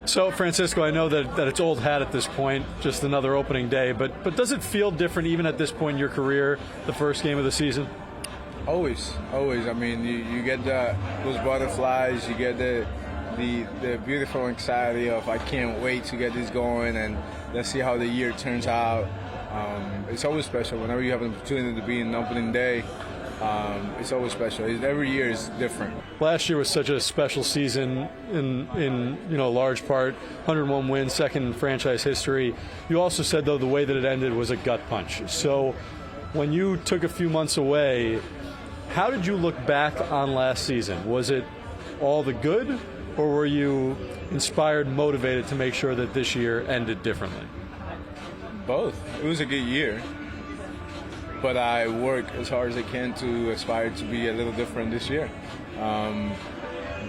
So, Francisco, I know that it's old hat at this point, just another opening day, but does it feel different even at this point in your career, the first game of the season? Always. I mean, you get those butterflies, you get the beautiful anxiety of I can't wait to get this going and let's see how the year turns out. It's always special whenever you have an opportunity to be in opening day. It's always special. Every year is different. Last year was such a special season in large part, 101 wins, second in franchise history. You also said, though, the way that it ended was a gut punch. So when you took a few months away, how did you look back on last season? Was it all the good, or were you inspired, motivated to make sure that this year ended differently? Both. It was a good year. But I work as hard as I can to aspire to be a little different this year.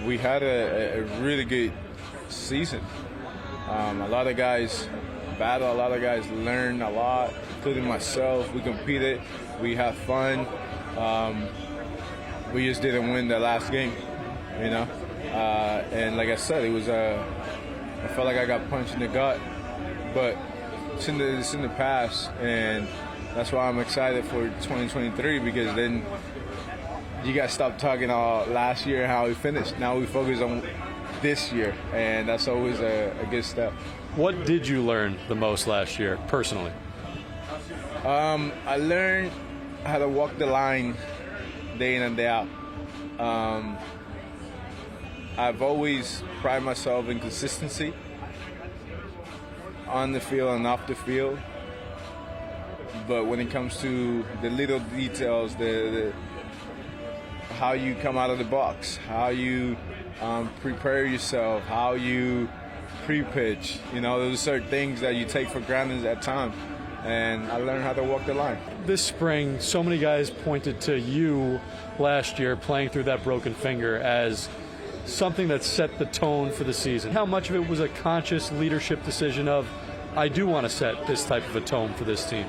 We had a really good season. A lot of guys battle, a lot of guys learn a lot, including myself. We competed, we had fun. We just didn't win the last game, and like I said, it was I felt like I got punched in the gut, but it's in the past, and that's why I'm excited for 2023, because then you got to stop talking about last year and how we finished. Now we focus on this year, and that's always a good step. What did you learn the most last year, personally? I learned how to walk the line day in and day out. I've always prided myself in consistency on the field and off the field. But when it comes to the little details, the how you come out of the box, how you prepare yourself, how you pre-pitch, those are things that you take for granted at times. And I learned how to walk the line. This spring, so many guys pointed to you last year playing through that broken finger as something that set the tone for the season. How much of it was a conscious leadership decision of, I do want to set this type of a tone for this team?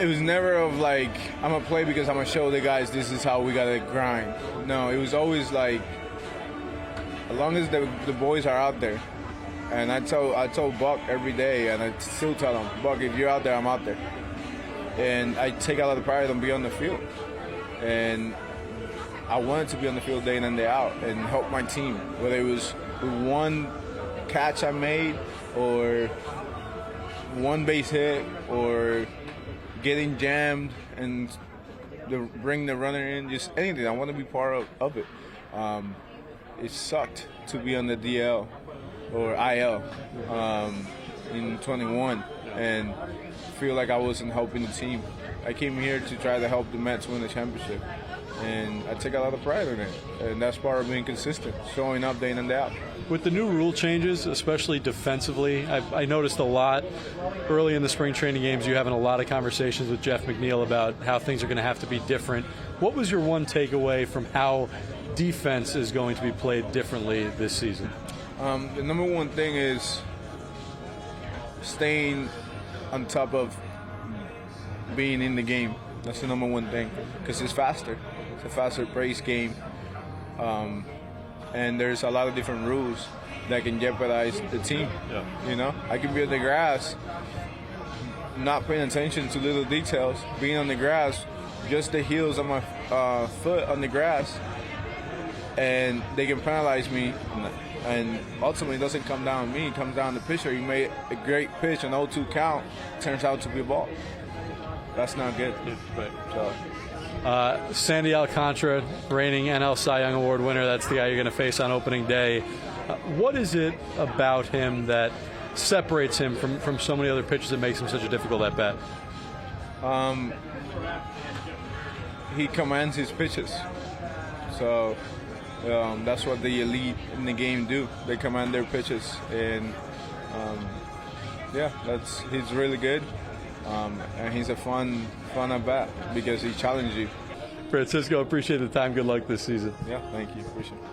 It was never of like, I'm going to play because I'm going to show the guys this is how we got to grind. No, it was always like, as long as the boys are out there. And I told Buck every day, and I still tell him, Buck, if you're out there, I'm out there. And I take a lot of pride on being on the field. And I wanted to be on the field day in and day out and help my team, whether it was one catch I made or one base hit or getting jammed and bring the runner in, just anything. I want to be part of it. It sucked to be on the DL or IL in 21 and feel like I wasn't helping the team. I came here to try to help the Mets win the championship, and I take a lot of pride in it. And that's part of being consistent, showing up day in and day out. With the new rule changes, especially defensively, I noticed a lot early in the spring training games, you having a lot of conversations with Jeff McNeil about how things are going to have to be different. What was your one takeaway from how defense is going to be played differently this season? The number one thing is staying on top of being in the game. That's the number one thing, because it's faster. It's a faster paced game. And there's a lot of different rules that can jeopardize the team. Yeah. I can be on the grass, not paying attention to little details, being on the grass, just the heels of my foot on the grass, and they can penalize me. And ultimately, it doesn't come down to me. It comes down to the pitcher. You made a great pitch, an 0-2 count, turns out to be a ball. That's not good. Right. So. Sandy Alcantara, reigning NL Cy Young Award winner. That's the guy you're going to face on opening day. What is it about him that separates him from so many other pitchers that makes him such a difficult at-bat? He commands his pitches. So that's what the elite in the game do. They command their pitches. And, he's really good. And he's a fun at-bat because he challenges you. Francisco, appreciate the time. Good luck this season. Yeah, thank you. Appreciate it.